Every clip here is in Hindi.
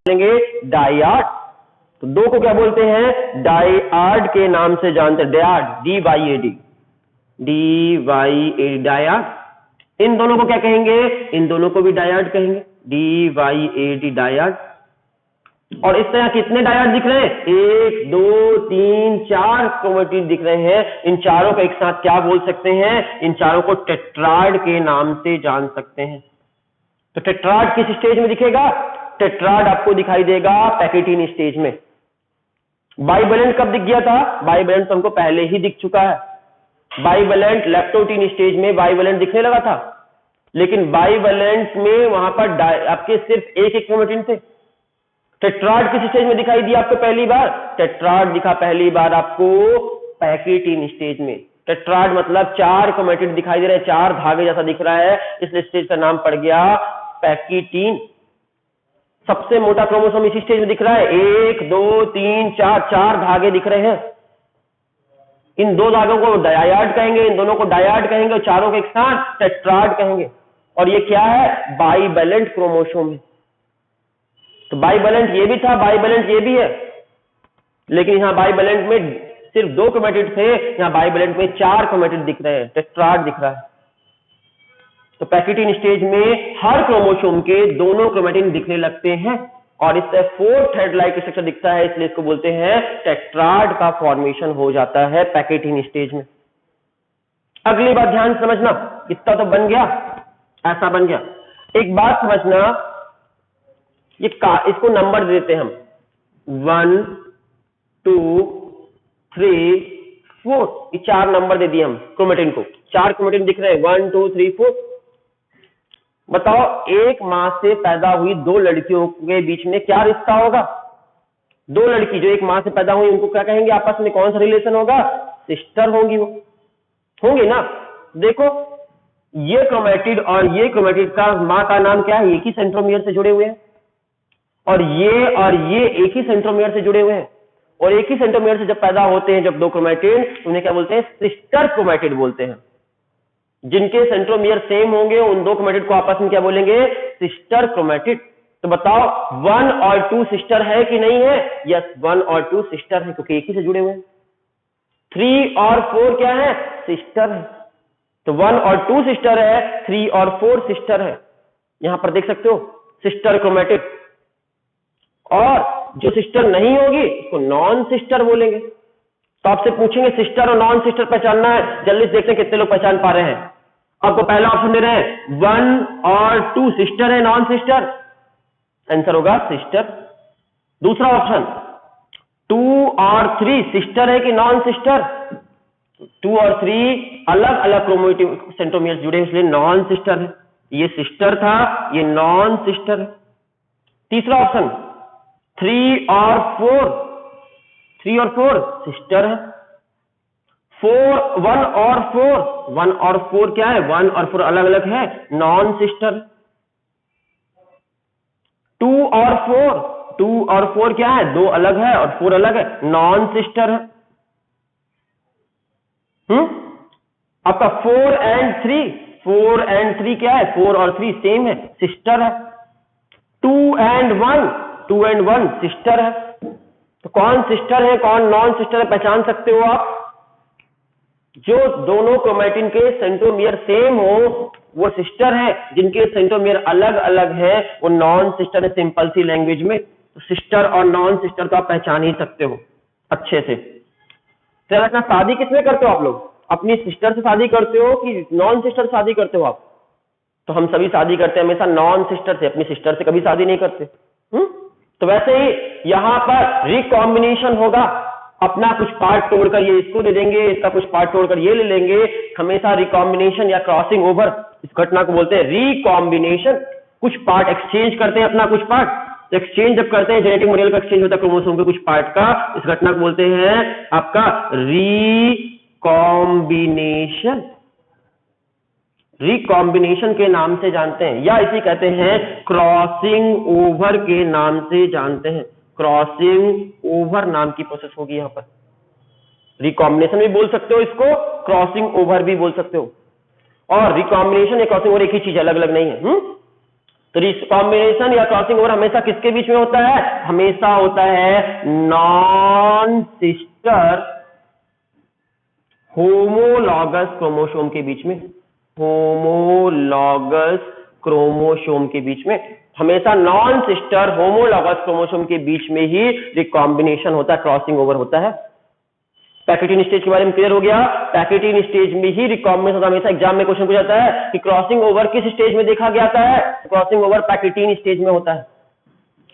बोलेंगे डायड। तो दो को क्या बोलते हैं? डायड के नाम से जानते हैं, डायड, डी वाई ए डायड। इन दोनों को क्या कहेंगे? इन दोनों को भी डायड कहेंगे, डी डायड। और इस तरह कितने डायड दिख रहे हैं? 1 2 3 4 क्रोमेटिड दिख रहे हैं। इन चारों को एक साथ क्या बोल सकते हैं? इन चारों को टेट्राड के नाम से जान सकते हैं। तो टेट्राड किस स्टेज में दिखेगा? टेट्राड आपको दिखाई देगा पैकेटिन स्टेज में। बाइवेलेंट कब दिख गया था? बाइवेलेंट तो हमको पहले ही दिख चुका है। बाइवेलेंट लैक्टोटीन स्टेज में बाइवेलेंट दिखने लगा था, लेकिन बाइवेलेंट में वहां पर आपके सिर्फ एक क्रोमेटिन थे। टेट्राड किस स्टेज में दिखाई दिया आपको पहली बार? टेट्राड दिखा पहली बार आपको पैकेटिन स्टेज में। टेट्राड मतलब 4 क्रोमेटिड दिखाई दे रहे हैं, 4 धागे जैसा दिख रहा है, इसलिए स्टेज का नाम पड़ गया पैकेटिन। सबसे मोटा क्रोमोसोम इसी स्टेज में दिख रहा है, 1 2 3 4, 4 धागे दिख रहे हैं। इन दो धागों को डायड कहेंगे, इन दोनों को डायड कहेंगे, और चारों के एक साथ टेट्राड कहेंगे। और ये क्या है? बाइवेलेंट क्रोमोसोम है। तो बाइवेलेंट ये भी था, बाइवेलेंट ये भी है, लेकिन यहां बाइवेलेंट में सिर्फ 2 क्रोमेटिड थे, यहां बाइवेलेंट में 4 क्रोमेटिड दिख रहे हैं, टेट्राड दिख रहा है। तो पैकेटिन स्टेज में हर क्रोमोसोम के दोनों क्रोमेटिन दिखने लगते हैं, और इससे 4 थ्रेड लाइक स्ट्रक्चर दिखता है, इसलिए इसको बोलते हैं टेट्राड का फॉर्मेशन हो जाता है पैकेटिन स्टेज में। अगली बात ध्यान समझना, इतना तो बन गया, ऐसा बन गया। एक बात समझना, इसको नंबर देते हैं हम 1 2 3 4, ये 4 नंबर दे दिए हम क्रोमेटिन को। 4 क्रोमेटिन दिख रहे हैं, 1 2 3 4। बताओ, एक मां से पैदा हुई 2 लड़कियों के बीच में क्या रिश्ता होगा? 2 लड़की जो एक मां से पैदा हुई, उनको क्या कहेंगे? आपस में कौन सा रिलेशन होगा? सिस्टर होंगी, वो होंगी ना। देखो, ये क्रोमेटिड और ये क्रोमेटिड का मां का नाम क्या है? एक ही सेंट्रोमियर से जुड़े हुए हैं, और ये एक ही सेंट्रोमियर से जुड़े हुए हैं। और एक ही सेंट्रोमियर से जब पैदा होते हैं जब 2 क्रोमेटिड, उन्हें क्या बोलते हैं? सिस्टर क्रोमेटिड बोलते हैं। जिनके सेंट्रोमियर सेम होंगे उन 2 क्रोमेटिड को आपस में क्या बोलेंगे? Sister chromatid. तो बताओ, 1 और 2 सिस्टर है कि नहीं है? यस, 1 और 2 सिस्टर है, क्योंकि एक ही से जुड़े हुए हैं। 3 और 4 क्या है? सिस्टर है। तो 1 और 2 सिस्टर है, 3 और 4 सिस्टर है। यहां पर देख सकते हो, सिस्टर क्रोमेटिड। और जो सिस्टर नहीं होगी उसको नॉन सिस्टर बोलेंगे। तो आपसे पूछेंगे सिस्टर और नॉन सिस्टर पहचानना है, जल्दी से देखते हैं कितने लोग पहचान पा रहे हैं। आपको पहला ऑप्शन दे रहे हैं, 1 और 2 सिस्टर है, नॉन सिस्टर, आंसर होगा सिस्टर। दूसरा ऑप्शन, 2 और 3 सिस्टर है कि नॉन सिस्टर? 2 और 3 अलग अलग क्रोमेटिन सेंट्रोमियर जुड़े, इसलिए नॉन सिस्टर है। ये सिस्टर था, ये नॉन सिस्टर है। तीसरा ऑप्शन, 3 और 4 सिस्टर है। 1 और 4 क्या है? 1 और 4 अलग अलग है, नॉन सिस्टर। 2 और 4 क्या है? 2 अलग है और 4 अलग है, नॉन सिस्टर है। आपका 4 एंड 3 क्या है? 4 और 3 सेम है, सिस्टर है। 2 एंड 1 सिस्टर है। तो कौन सिस्टर है, कौन नॉन सिस्टर है, पहचान सकते हो आप? जो दोनों क्रोमेटिन के सेंट्रोमियर सेम हो वो सिस्टर है, जिनके सेंट्रोमियर अलग अलग है वो नॉन सिस्टर है। सिंपल सी लैंग्वेज में तो सिस्टर और नॉन सिस्टर तो आप पहचान ही सकते हो अच्छे से। चलो, अपना शादी किसमें करते हो आप लोग? अपनी सिस्टर से शादी करते हो कि नॉन सिस्टर से शादी करते हो आप? तो हम सभी शादी करते हैं हमेशा नॉन सिस्टर से, अपनी सिस्टर से कभी शादी नहीं करते। तो वैसे ही यहां पर रिकॉम्बिनेशन होगा, अपना कुछ पार्ट तोड़कर ये इसको दे देंगे, इसका कुछ पार्ट तोड़कर ये ले लेंगे। हमेशा रिकॉम्बिनेशन या क्रॉसिंग ओवर, इस घटना को बोलते हैं रिकॉम्बिनेशन। कुछ पार्ट एक्सचेंज करते हैं, अपना कुछ पार्ट एक्सचेंज जब करते हैं, जेनेटिक मटेरियल का एक्सचेंज होता है क्रोमोसोम के कुछ पार्ट का, इस घटना को बोलते हैं आपका रिकॉम्बिनेशन। रिकॉम्बिनेशन के नाम से जानते हैं, या इसी कहते हैं क्रॉसिंग ओवर के नाम से जानते हैं। क्रॉसिंग ओवर नाम की प्रोसेस होगी यहां पर। रिकॉम्बिनेशन भी बोल सकते हो इसको, क्रॉसिंग ओवर भी बोल सकते हो। और रिकॉम्बिनेशन या क्रॉसिंग ओवर एक ही चीज, अलग अलग नहीं है। तो रिकॉम्बिनेशन या क्रॉसिंग ओवर हमेशा किसके बीच में होता है? हमेशा होता है नॉन सिस्टर होमोलॉगस क्रोमोसोम के बीच में, होमोलॉगस क्रोमोसोम के बीच में, हमेशा नॉन सिस्टर होमोलॉगस क्रोमोसोम के बीच में ही रिकॉम्बिनेशन होता है, क्रॉसिंग ओवर होता है। पैकेटिन स्टेज के बारे में क्लियर हो गया। पैकेटिन स्टेज में ही रिकॉम्बिनेशन होता है। हमेशा एग्जाम में क्वेश्चन पूछा जाता है कि क्रॉसिंग ओवर किस स्टेज में देखा गया है? क्रॉसिंग ओवर पैकेटिन स्टेज में होता है।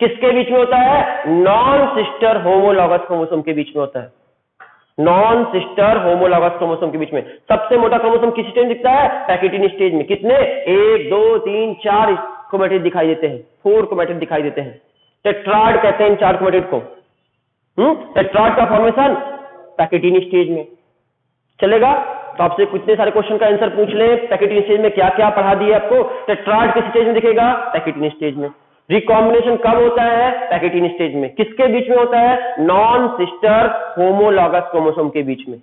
किसके बीच में होता है? नॉन सिस्टर होमोलॉगस क्रोमोसोम के बीच में होता है, नॉन सिस्टर होमोलॉगस क्रोमोसोम के बीच में। सबसे मोटा क्रोमोसोम किस स्टेज में दिखता है? पैकेटिन स्टेज में। कितने? 1 2 3 4 क्रोमैटिड दिखाई देते हैं, 4 क्रोमैटिड दिखाई देते हैं। टेट्राड कहते हैं इन 4 क्रोमैटिड को। टेट्राड का फॉर्मेशन पैकेटिन स्टेज में चलेगा। तो आपसे कितने सारे क्वेश्चन का आंसर पूछ लें, पैकेटिन स्टेज में क्या क्या पढ़ा दिया आपको। टेट्राड किस स्टेज में दिखेगा? पैकेटिन स्टेज में। रिकॉम्बिनेशन कब होता है? पैकेटिन स्टेज में। किसके बीच में होता है? नॉन सिस्टर होमोलॉगस क्रोमोसोम के बीच में।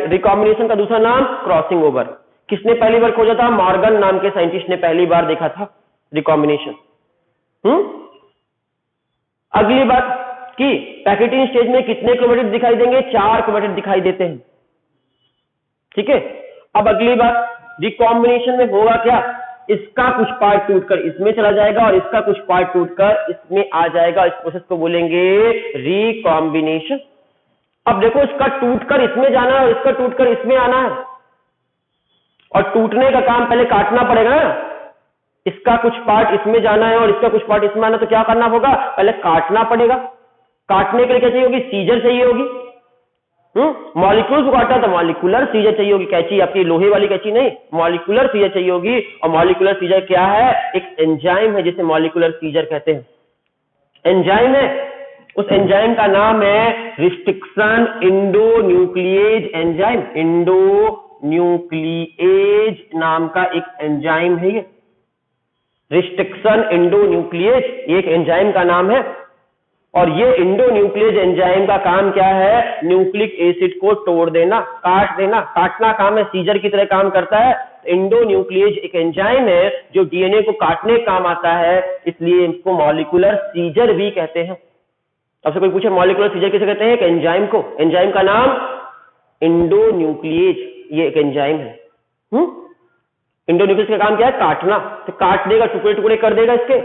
रिकॉम्बिनेशन का दूसरा नाम क्रॉसिंग ओवर। किसने पहली बार खोजा था? मॉर्गन नाम के साइंटिस्ट ने पहली बार देखा था रिकॉम्बिनेशन। अगली बात कि पैकेटिन स्टेज में कितने क्रोमैटिड दिखाई देंगे? 4 क्रोमैटिड दिखाई देते हैं। ठीक है। अब अगली बात, रिकॉम्बिनेशन में होगा क्या? इसका कुछ पार्ट टूटकर इसमें चला जाएगा और इसका कुछ पार्ट टूटकर इसमें आ जाएगा। इस प्रोसेस को बोलेंगे रिकॉम्बिनेशन। अब देखो, इसका टूटकर इसमें जाना है और इसका टूटकर इसमें आना है, और टूटने का काम पहले काटना पड़ेगा ना। इसका कुछ पार्ट इसमें जाना है और इसका कुछ पार्ट इसमें आना, तो क्या करना होगा? पहले काटना पड़ेगा। काटने के लिए क्या चाहिए होगी? सीजर चाहिए होगी। मॉलिक्यूल्स को काटना तो मॉलिक्यूलर सीजर चाहिए होगी। कैंची आपकी लोहे वाली कैंची नहीं, मॉलिक्यूलर सीजर चाहिए होगी। और मॉलिक्यूलर सीजर क्या है? एक एंजाइम है जिसे मॉलिक्यूलर सीजर कहते हैं। एंजाइम है, उस एंजाइम का नाम है रिस्ट्रिक्शन एंडोन्यूक्लिएज एंजाइम। एंडोन्यूक्लिएज नाम का एक एंजाइम है ये, रिस्ट्रिक्शन एंडोन्यूक्लिएज, ये एक एंजाइम का नाम है। और ये एंडोन्यूक्लिएज एंजाइम का काम क्या है? न्यूक्लिक एसिड को तोड़ देना, काट देना। काटना काम है, सीजर की तरह काम करता है। एंडोन्यूक्लिएज एक एंजाइम है जो डीएनए को काटने काम आता है, इसलिए इसको मॉलिक्यूलर सीजर भी कहते हैं। आपसे कोई पूछे मॉलिक्यूलर सीजर किसे कहते हैं? एक एंजाइम को। एंजाइम का नाम एंडोन्यूक्लिएज, ये एक एंजाइम है। एंडोन्यूक्लिएज का काम क्या है? काटना। तो काट देगा, टुकड़े टुकड़े कर देगा इसके।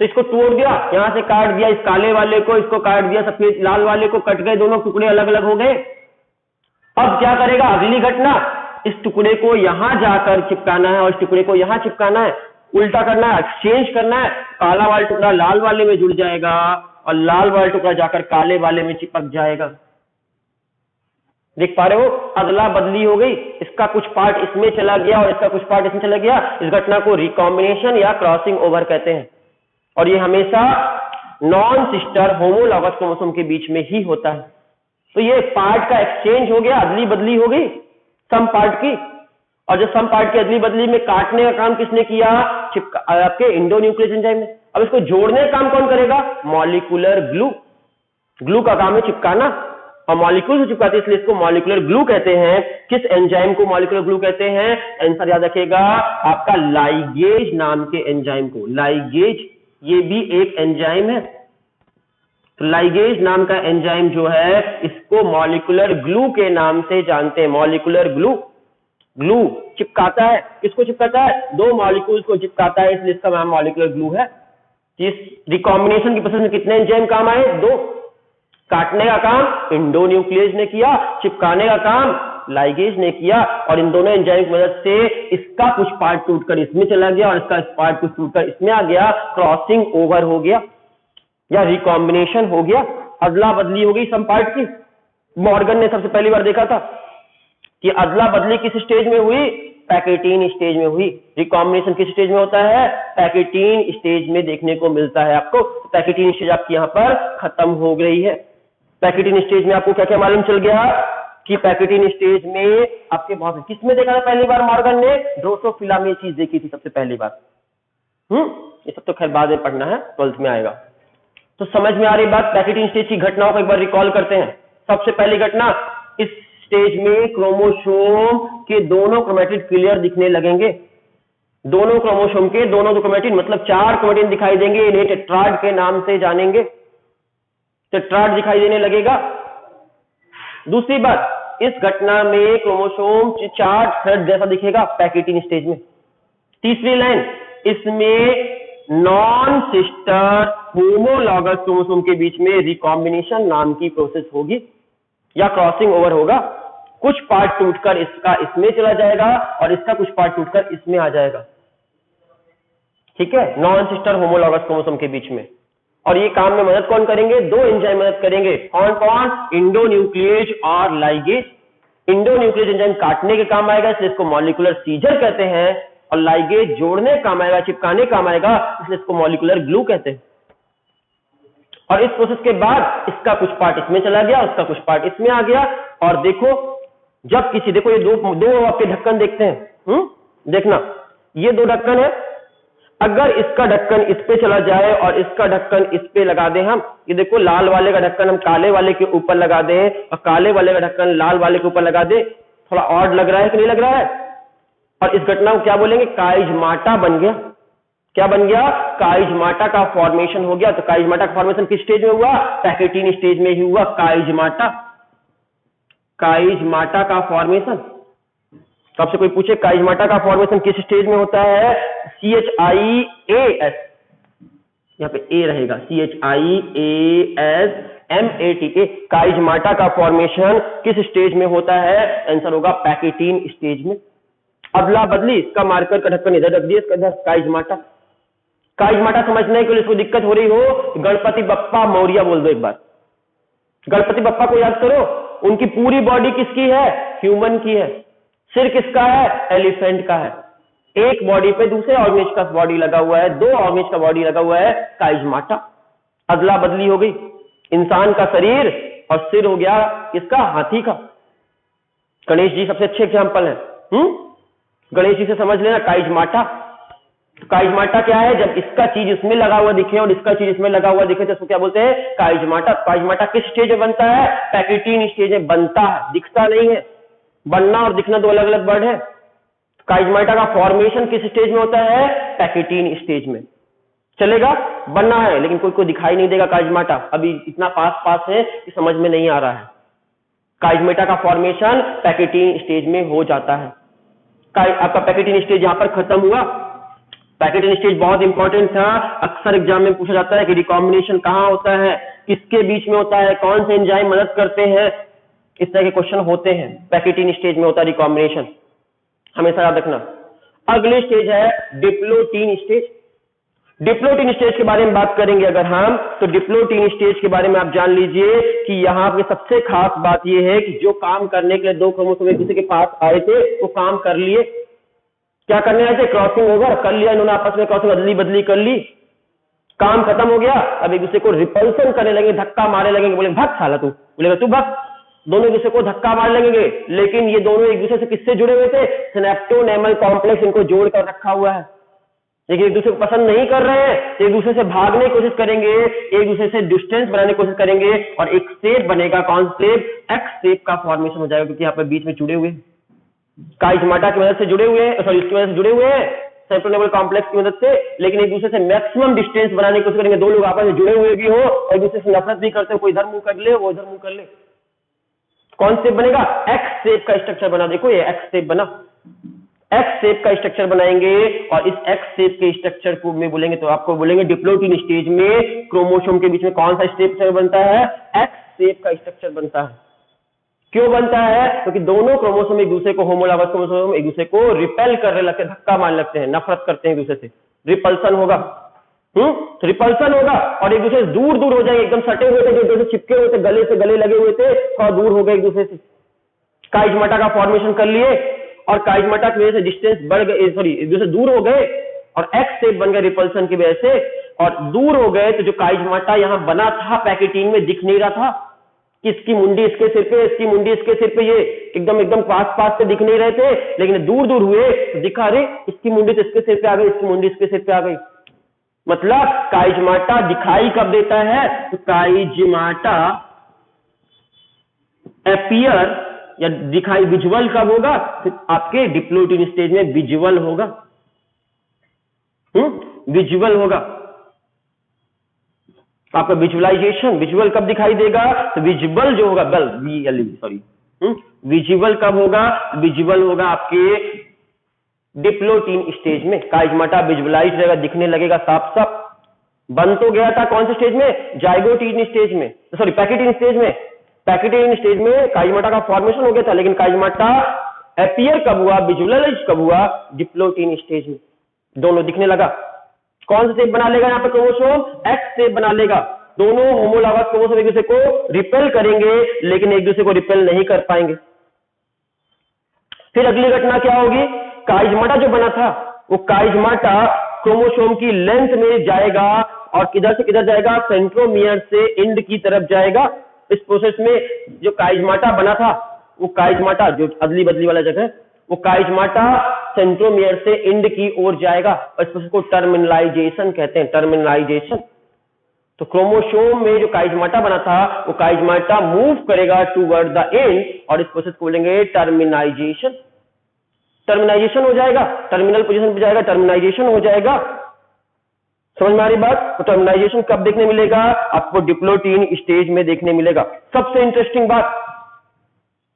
तो इसको तोड़ दिया, यहां से काट दिया, इस काले वाले को, इसको काट दिया, सफेद लाल वाले को, कट गए, दोनों टुकड़े अलग अलग हो गए। अब क्या करेगा? अगली घटना, इस टुकड़े को यहां जाकर चिपकाना है और इस टुकड़े को यहां चिपकाना है, उल्टा करना है, एक्सचेंज करना है। काला वाला टुकड़ा लाल वाले में जुड़ जाएगा और लाल वाला टुकड़ा जाकर काले वाले में चिपक जाएगा। देख पा रहे हो? अदला बदली हो गई। इसका कुछ पार्ट इसमें चला गया और इसका कुछ पार्ट इसमें चला गया। इस घटना को रिकॉम्बिनेशन या क्रॉसिंग ओवर कहते हैं। और ये हमेशा नॉन सिस्टर होमोलॉगस क्रोमोसोम के बीच में ही होता है। तो ये पार्ट का एक्सचेंज हो गया, अदली बदली हो गई सम पार्ट की। और जो सम पार्ट की अदली बदली में काटने का काम किसने किया? आपके एंडोन्यूक्लिएज एंजाइम ने। अब इसको जोड़ने का काम कौन करेगा? Molecular glue. ग्लू का काम है चिपकाना, और मॉलिक्यूल से चिपकाते हैं, इसलिए इसको मॉलिक्यूलर ग्लू कहते हैं। किस एंजाइम को मॉलिक्यूलर ग्लू कहते हैं? आंसर याद रखिएगा आपका, लाइगेज नाम के एंजाइम को। लाइगेज ये भी एक एंजाइम है। तो लाइगेज नाम का एंजाइम जो है, इसको मॉलिक्यूलर ग्लू के नाम से जानते हैं। मॉलिक्यूलर ग्लू, ग्लू चिपकाता है। किसको चिपकाता है? 2 मॉलिक्यूल्स को चिपकाता है, इसलिए इसका नाम मॉलिक्यूलर ग्लू है। इस रिकॉम्बिनेशन की प्रोसेस में कितने एंजाइम काम आए? 2। काटने का काम एंडोन्यूक्लिएज ने किया, चिपकाने का काम लाइगेज ने किया। और इन दोनों एंजाइम की मदद से इसका कुछ पार्ट टूटकर इसमें चला गया और इसका पार्ट कुछ टूटकर इसमें आ गया। क्रॉसिंग ओवर हो गया या रिकॉम्बिनेशन हो गया, अदला बदली हो गई सम पार्ट की। मॉर्गन ने सबसे पहली बार देखा था कि अदला बदली किस स्टेज में हुई? पैकेटिन स्टेज में हुई। रिकॉम्बिनेशन किस स्टेज में होता है? पैकेटिन स्टेज में देखने को मिलता है आपको। पैकेटिन स्टेज आपकी यहाँ पर खत्म हो गई है। पैकेटिन स्टेज में आपको क्या क्या मालूम चल गया कि पैकेटिन स्टेज में आपके बहुत, किसमें देखा था पहली बार? मॉर्गन ने ड्रोसोफिला में चीज देखी थी सबसे पहली बार। ये सब तो खैर बाद में पढ़ना है, 12th में आएगा। तो समझ में आ रही बात? पैकेटिन स्टेज की घटनाओं को एक बार रिकॉल करते हैं। सबसे पहली घटना, इस स्टेज में क्रोमोसोम के दोनों क्रोमैटिड क्लियर दिखने लगेंगे। दोनों क्रोमोसोम के दोनों क्रोमेटिन, मतलब 4 क्रोमेटिन दिखाई देंगे, इन्हें टेट्राड के नाम से जानेंगे, टेट्राड दिखाई देने लगेगा। दूसरी बात, इस घटना में क्रोमोसोम 4 थ्रेड जैसा दिखेगा पैकेटिन स्टेज में। तीसरी लाइन, इसमें नॉन सिस्टर होमोलॉगस क्रोमोसोम के बीच में रिकॉम्बिनेशन नाम की प्रोसेस होगी या क्रॉसिंग ओवर होगा। कुछ पार्ट टूटकर इसका इसमें चला जाएगा और इसका कुछ पार्ट टूटकर इसमें आ जाएगा, ठीक है, नॉन सिस्टर होमोलॉगस क्रोमोसोम के बीच में। और ये काम में मदद कौन करेंगे? 2 एंजाइम मदद करेंगे। कौन कौन? इंडोन्यूक्लियेज और लाइगेज। इंडोन्यूक्लियेज एंजाइम काटने के काम आएगा, इसलिए इसको मॉलिक्यूलर सीजर कहते हैं, और लाइगेज जोड़ने काम आएगा, चिपकाने काम आएगा, इसलिए इसको मॉलिक्यूलर ग्लू कहते हैं। और इस प्रोसेस के बाद इसका कुछ पार्ट इसमें चला गया, उसका कुछ पार्ट इसमें आ गया। और देखो, जब किसी, देखो ये दो आपके ढक्कन देखते हैं, देखना, ये 2 ढक्कन है। अगर इसका ढक्कन इस पे चला जाए और इसका ढक्कन इस पे लगा दें हम, ये देखो लाल वाले का ढक्कन हम काले वाले के ऊपर लगा दें और काले वाले का ढक्कन लाल वाले के ऊपर लगा दें, थोड़ा ऑड लग रहा है कि नहीं लग रहा है? और इस घटना को क्या बोलेंगे? काइजमाटा बन गया। क्या बन गया? काइजमाटा का फॉर्मेशन हो गया। तो काइजमाटा का फॉर्मेशन किस स्टेज में हुआ? पैकेटिन स्टेज में ही हुआ। काइजमाटा, काइजमाटा का फॉर्मेशन। तो आपसे कोई पूछे काइजमाटा का फॉर्मेशन किस स्टेज में होता है? CHIAS, यहाँ पे ए रहेगा, CHIASMATA, काइजमाटा का फॉर्मेशन किस स्टेज में होता है? आंसर होगा पैकेटिन स्टेज में। अदला बदली, इसका मार्कर का ढक्कन इधर रख दिया, इसका इधर काइजमाटा। काइजमाटा समझने के लिए इसको दिक्कत हो रही हो, गणपति बप्पा मौर्य बोल दो एक बार। गणपति बप्पा को याद करो, उनकी पूरी बॉडी किसकी है? ह्यूमन की है। सिर किसका है? एलिफेंट का है। एक बॉडी पे दूसरे ऑर्गेनिज का बॉडी लगा हुआ है, 2 ऑर्गेनिज का बॉडी लगा हुआ है, काइजमाटा। अदला बदली हो गई, इंसान का शरीर और सिर हो गया किसका? हाथी का। गणेश जी सबसे अच्छे एग्जाम्पल है, गणेश जी से समझ लेना काइजमाटा। काइजमाटा क्या है? जब इसका चीज इसमें लगा हुआ दिखे और इसका चीज इसमें लगा हुआ दिखे तो इसको क्या बोलते हैं? काइजमाटा। काइजमाटा किस स्टेज में बनता है? पैकेटिन स्टेज में बनता है, दिखता नहीं है। बनना और दिखना 2 अलग अलग वर्ड है। काइजमाटा का फॉर्मेशन किस स्टेज में होता है? पैकेटिन स्टेज में। चलेगा? बनना है, लेकिन कोई दिखाई नहीं देगा काइजमाटा, अभी इतना पास है कि समझ में नहीं आ रहा है। काइजमाटा का फॉर्मेशन पैकेटिन स्टेज में हो जाता है। आपका पैकेटिन स्टेज यहां पर खत्म हुआ। पैकेटिन स्टेज बहुत इंपॉर्टेंट था, अक्सर एग्जाम में पूछा जाता है कि रिकॉम्बिनेशन कहां होता है, किसके बीच में होता है, कौन से एंजाइम मदद करते हैं, इस तरह के क्वेश्चन होते हैं। पैकेटिन स्टेज में होता है रिकॉम्बिनेशन, हमेशा याद रखना। अगले स्टेज है डिप्लोटीन स्टेज। डिप्लोटीन स्टेज के बारे में बात करेंगे अगर हम, तो डिप्लोटीन स्टेज के बारे में आप जान लीजिए कि यहाँ पे सबसे खास बात यह है कि जो काम करने के लिए 2 क्रोमोसोम एक दूसरे के पास आए थे वो काम कर लिए। क्या करने आए थे? क्रॉसिंग ओवर कर लिया इन्होंने, आपस में क्रॉसिंग अदली बदली कर ली, काम खत्म हो गया। अब एक दूसरे को रिपल्सन करने लगे, धक्का मारने लगेंगे, बोले भाग साला तू, बोलेगा तू भाग, दोनों एक दूसरे को धक्का मार लगेंगे। लेकिन ये दोनों एक दूसरे से किससे जुड़े हुए थे? सिनेप्टोनेमल कॉम्प्लेक्स इनको जोड़कर रखा हुआ है। लेकिन एक दूसरे को पसंद नहीं कर रहे हैं, एक दूसरे से भागने की कोशिश करेंगे, एक दूसरे से डिस्टेंस बनाने की कोशिश करेंगे और एक शेप बनेगा। कौन शेप? एक्स शेप का फॉर्मेशन हो जाएगा, क्योंकि यहाँ पर बीच में जुड़े हुए काइजमाटा की मदद से जुड़े हुए हैं, सॉरी इसकी मदद से जुड़े हुए हैं सेप्टोनेमल कॉम्प्लेक्स की मदद से, लेकिन एक दूसरे से मैक्सिमम डिस्टेंस बनाने की कोशिश करेंगे। 2 लोग आपस में जुड़े हुए भी हो और एक दूसरे से नफरत भी करते हो, कोई इधर मुंह कर ले वो इधर मुंह कर ले। कौन शेप बनेगा? एक्स शेप का स्ट्रक्चर बना। देखो ये एक्स शेप बना, एक्स शेप का स्ट्रक्चर बनाएंगे और इस एक्स शेप के स्ट्रक्चर को में बोलेंगे तो आपको बोलेंगे डिप्लोटीन स्टेज में क्रोमोसोम के बीच में कौन सा स्ट्रक्चर बनता है? एक्स शेप का स्ट्रक्चर बनता है। क्यों बनता है? क्योंकि दोनों क्रोमोसोम एक दूसरे को, होमोलॉगस क्रोमोसोम एक दूसरे को रिपेल करने लगते हैं, धक्का मारने लगते हैं, नफरत करते हैं एक दूसरे से, रिपल्सन होगा। रिपल्सन होगा और एक दूसरे से दूर दूर हो जाएंगे, एकदम सटे हुए थे, जो एक दूसरे से चिपके हुए थे, गले से गले लगे हुए थे, थोड़ा दूर हो गए एक दूसरे से। काइजमाटा का फॉर्मेशन कर लिए और काइजमाटा की वजह से डिस्टेंस बढ़ गए, सॉरी एक दूसरे दूर हो गए और एक्स शेप बन गए रिपल्सन की वजह से, और दूर हो गए तो जो काइजमाटा यहां बना था पैकेटिन में दिख नहीं रहा था कि इसकी मुंडी इसके सिर पे, इसकी मुंडी इसके सिर पे, ये एकदम पास से दिख नहीं रहे थे, लेकिन दूर दूर हुए तो दिखा, अरे इसकी मुंडी तो इसके सिर पे आ गई, इसकी मुंडी इसके सिर पे आ गई। मतलब काइजमाटा दिखाई कब देता है? तो काइजमाटा अपीयर या दिखाई विजुअल कब होगा? तो आपके डिप्लोटीन स्टेज में विजुअल होगा। विजुअल होगा आपका, विजुअलाइजेशन। विजुअल कब दिखाई देगा? तो विजुअल जो होगा, बल सॉरी विजुअल कब होगा? विजुअल होगा आपके डिप्लोटीन स्टेज में। काइजमाटा विजुअलाइज रहेगा, दिखने लगेगा साफ साफ। बन तो गया था कौन से स्टेज में? जाइगोटीन स्टेज में, सॉरी पैकेटीन स्टेज में। पैकेटीन स्टेज में काइजमाटा का फॉर्मेशन हो गया था, लेकिन काइजमाटा अपीयर कब हुआ, विजुअलाइज कब हुआ? डिप्लोटीन स्टेज में। दोनों दिखने लगा। कौन सा शेप बना लेगा यहाँ पे क्रोमोसोम? एक्स शेप बना लेगा। दोनों होमोलॉगस क्रोमोसोम एक दूसरे को रिपेल करेंगे, लेकिन एक दूसरे को रिपेल नहीं कर पाएंगे। फिर अगली घटना क्या होगी? काइजमाटा जो बना था, वो काइजमाटा क्रोमोसोम की लेंथ में जाएगा और किधर से किधर जाएगा? सेंट्रोमियर से एंड की तरफ जाएगा। इस प्रोसेस में जो काइजमाटा बना था, वो काइजमाटा जो अदली बदली वाला जगह, वो काइजमाटा सेंट्रोमियर से एंड की ओर जाएगा और इस प्रोसेस को टर्मिनलाइजेशन कहते हैं, टर्मिनलाइजेशन। तो क्रोमोसोम में जो काइजमाटा बना था, वो काइजमाटा मूव करेगा टूवर्ड द एंड और इस प्रोसेस को बोलेंगे टर्मिनाइजेशन। टर्मिनाइजेशन हो जाएगा, टर्मिनल पोजीशन पे जाएगा, टर्मिनाइजेशन हो जाएगा। समझ में आ रही बात? तो टर्मिनाइजेशन कब देखने मिलेगा? आपको डिप्लोटीन स्टेज में देखने मिलेगा। सबसे इंटरेस्टिंग बात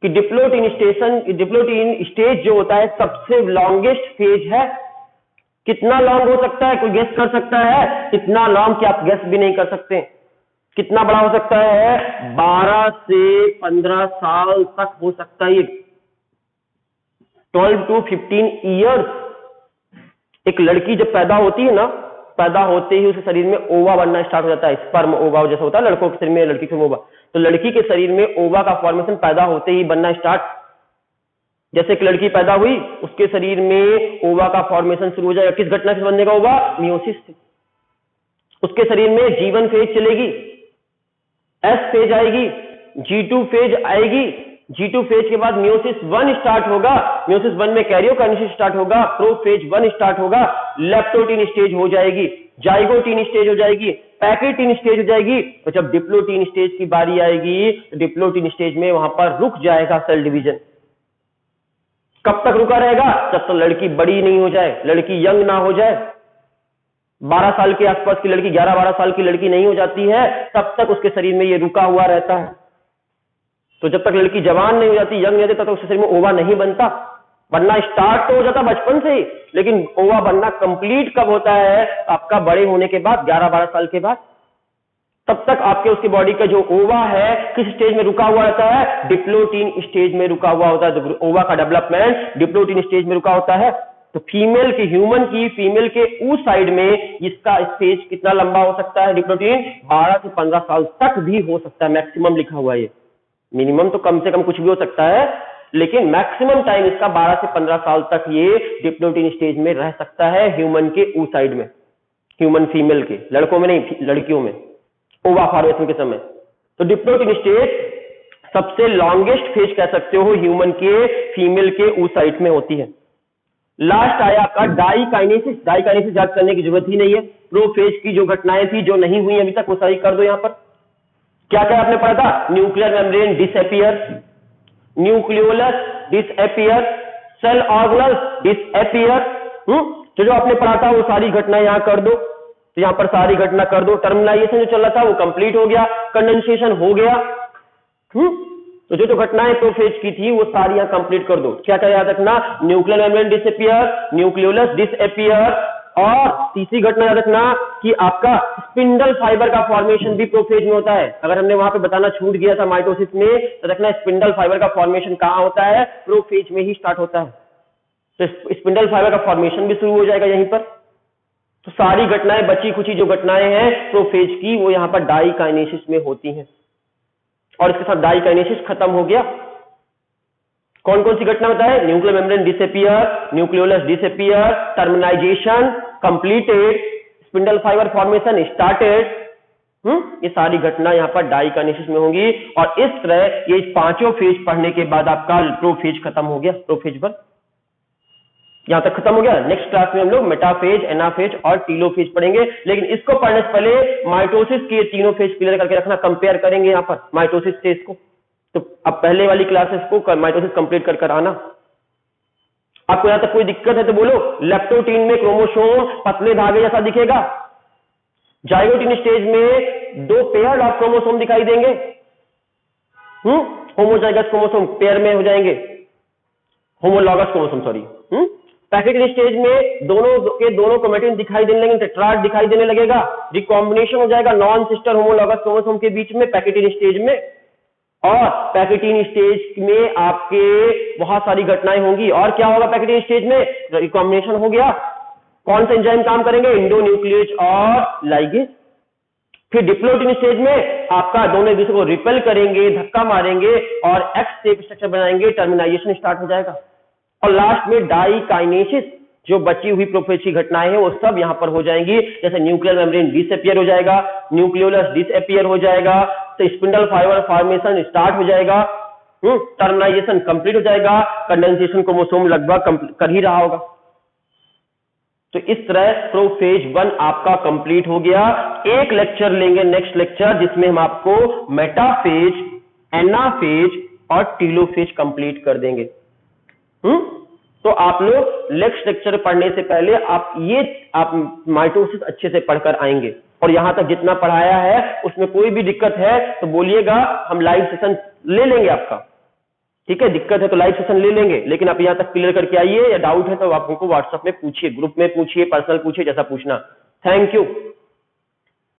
कि डिप्लोटीन स्टेज जो होता है सबसे लॉन्गेस्ट फेज है। कितना लॉन्ग हो सकता है? कोई गेस कर सकता है? इतना लॉन्ग कि आप गेस भी नहीं कर सकते। कितना बड़ा हो सकता है? 12 से 15 साल तक हो सकता है। 12 to 15 ईयर्स। एक लड़की जब पैदा होती है ना, पैदा होते ही उसके शरीर में ओवा बनना स्टार्ट हो जाता है। स्पर्म ओवा जैसा होता है लड़कों के शरीर में, लड़की के ओवा। तो लड़की के शरीर में ओवा का फॉर्मेशन पैदा होते ही बनना स्टार्ट। जैसे एक लड़की पैदा हुई, उसके शरीर में ओवा का फॉर्मेशन शुरू हो जाएगा। किस घटना से बनने का ओवा? मियोसिस से। उसके शरीर में G1 फेज चलेगी, S फेज आएगी, G2 फेज आएगी। G2 फेज के बाद मियोसिस 1 स्टार्ट होगा। मियोसिस 1 में कैरियोकाइनेसिस स्टार्ट होगा, प्रोफेज 1 स्टार्ट होगा, लेप्टोटीन स्टेज हो जाएगी, जाइगोटीन स्टेज हो जाएगी, पैकेटीन स्टेज हो जाएगी। और जब डिप्लोटीन स्टेज की बारी आएगी, तो डिप्लोटीन स्टेज में वहां पर रुक जाएगा सेल डिवीजन। कब तक रुका रहेगा? जब तक लड़की बड़ी नहीं हो जाए, लड़की यंग ना हो जाए। 12 साल के आसपास की लड़की, 11-12 साल की लड़की नहीं हो जाती है, तब तक उसके शरीर में ये रुका हुआ रहता है। तो जब तक लड़की जवान नहीं हो जाती, यंग नहीं होती, तब तक उसके शरीर में ओवा नहीं बनता। बनना स्टार्ट तो हो जाता बचपन से ही, लेकिन ओवा बनना कंप्लीट कब होता है? आपका बड़े होने के बाद, 11-12 साल के बाद। तब तक आपके उसकी बॉडी का जो ओवा है किस स्टेज में रुका हुआ रहता है? डिप्लोटीन स्टेज में रुका हुआ होता है। तो ओवा का डेवलपमेंट डिप्लोटीन स्टेज में रुका होता है। तो फीमेल की, ह्यूमन की फीमेल के उस साइड में इसका स्टेज कितना लंबा हो सकता है? डिप्लोटीन 12 से 15 साल तक भी हो सकता है। मैक्सिमम लिखा हुआ है ये, मिनिमम तो कम से कम कुछ भी हो सकता है, लेकिन मैक्सिमम टाइम इसका 12 से 15 साल तक ये डिप्लोटीन स्टेज में रह सकता है ह्यूमन के उस साइड में। ह्यूमन फीमेल के, लड़कों में नहीं, लड़कियों में ओवा फॉर्मेशन के समय। तो डिप्लोटीन स्टेज सबसे लॉन्गेस्ट फेज कह सकते हो ह्यूमन के फीमेल के उस साइड में होती है। लास्ट आया आपका डाइकाइनेसिस। डाइकाइनेसिस याद करने की जरूरत ही नहीं है। प्रोफेज की जो घटनाएं थी जो नहीं हुई अभी तक, वो सारी कर दो यहां पर। क्या क्या आपने पढ़ा था? Nuclear membrane disappear, nucleolus disappear, cell organelles disappear. जो आपने पढ़ा था वो सारी घटनाएं यहां कर दो। तो यहां पर सारी घटना कर दो। टर्मिनाइजेशन जो चल रहा था वो कंप्लीट हो गया, कंडेंसेशन हो गया। तो जो घटनाएं प्रोफेज की थी वो सारी यहां कंप्लीट कर दो। क्या क्या याद रखना? Nuclear membrane disappear, nucleolus disappear, और तीसरी घटना याद रखना कि आपका स्पिंडल फाइबर का फॉर्मेशन भी प्रोफेज में होता है। अगर हमने वहां पे बताना छूट गया था माइटोसिस में, तो रखना स्पिंडल फाइबर का फॉर्मेशन कहां होता है? प्रोफेज में ही स्टार्ट होता है। तो स्पिंडल फाइबर का फॉर्मेशन भी शुरू हो जाएगा यहीं पर। तो सारी घटनाएं, बची खुची जो घटनाएं हैं प्रोफेज की, वो यहां पर डाइकाइनेसिस में होती हैं। और इसके साथ डाइकाइनेसिस खत्म हो गया। कौन कौन सी घटना बताए? Nuclear membrane disappear, nucleolus disappear, terminalization completed, spindle fibre formation started. ये सारी घटना यहां पर डाइकाइनेसिस में होंगी। और इस तरह ये पांचों फेज पढ़ने के बाद आपका प्रोफेज खत्म हो गया। प्रोफेज पर यहां तक खत्म हो गया। नेक्स्ट क्लास में हम लोग मेटाफेज, एनाफेज और टीलोफेज पढ़ेंगे। लेकिन इसको पढ़ने से पहले माइटोसिस के तीनों फेज क्लियर करके रखना, कंपेयर करेंगे यहां पर माइटोसिस स्टेज को। तो अब पहले वाली क्लासेस को माइटोसिस कंप्लीट कर आना। आपको यहां तक कोई दिक्कत है तो बोलो। लेप्टोटीन में क्रोमोसोम पतले धागे जैसा दिखेगा, जाइगोटिन स्टेज में 2 पेयर ऑफ क्रोमोसोम दिखाई देंगे, होमोजाइगस क्रोमोसोम पेयर में हो जाएंगे, homologous chromosome sorry. Pachytene stage में दोनों क्रोमेटिन दिखाई देने लगेंगे, टेट्राड दिखाई देने लगेगा, रिकॉम्बिनेशन हो जाएगा नॉन सिस्टर होमोलॉगस क्रोमोसोम के बीच में पैकेटिन स्टेज में। और पैकेटिन स्टेज में आपके बहुत सारी घटनाएं होंगी। और क्या होगा पैकेटिन स्टेज में? रिकॉम्बिनेशन हो गया, कौन सा एंजाइम काम करेंगे? इंडोन्यूक्लियेज और लाइगेज। फिर डिप्लोटिन स्टेज में आपका दोनों एक दूसरे को रिपेल करेंगे, धक्का मारेंगे और एक्स शेप स्ट्रक्चर बनाएंगे, टर्मिनाइजेशन स्टार्ट हो जाएगा। और लास्ट में डाइकाइनेसिस, जो बची हुई प्रोफेज की घटनाएं हैं वो सब यहां पर हो जाएंगी। जैसे न्यूक्लियर मेम्ब्रेन डिसअपियर हो जाएगा, न्यूक्लियोलस डिसअपियर हो जाएगा, तो स्पिंडल फाइबर फॉर्मेशन स्टार्ट हो जाएगा, टर्मिनाइजेशन कंप्लीट हो जाएगा, कंडेंसेशन क्रोमोसोम लगभग कर ही रहा होगा। तो इस तरह प्रोफेज 1 आपका कंप्लीट हो गया। एक लेक्चर लेंगे नेक्स्ट लेक्चर, जिसमें हम आपको मेटाफेज, एनाफेज और टीलोफेज कंप्लीट कर देंगे। तो आप लोग नेक्स्ट लेक्चर पढ़ने से पहले आप माइटोसिस अच्छे से पढ़कर आएंगे। और यहां तक जितना पढ़ाया है उसमें कोई भी दिक्कत है तो बोलिएगा, हम लाइव सेशन ले लेंगे आपका। ठीक है, दिक्कत है तो लाइव सेशन ले लेंगे, लेकिन आप यहां तक क्लियर करके आइए। या डाउट है तो आप हमको व्हाट्सएप में पूछिए, ग्रुप में पूछिए, पर्सनल पूछिए, जैसा पूछना। Thank you.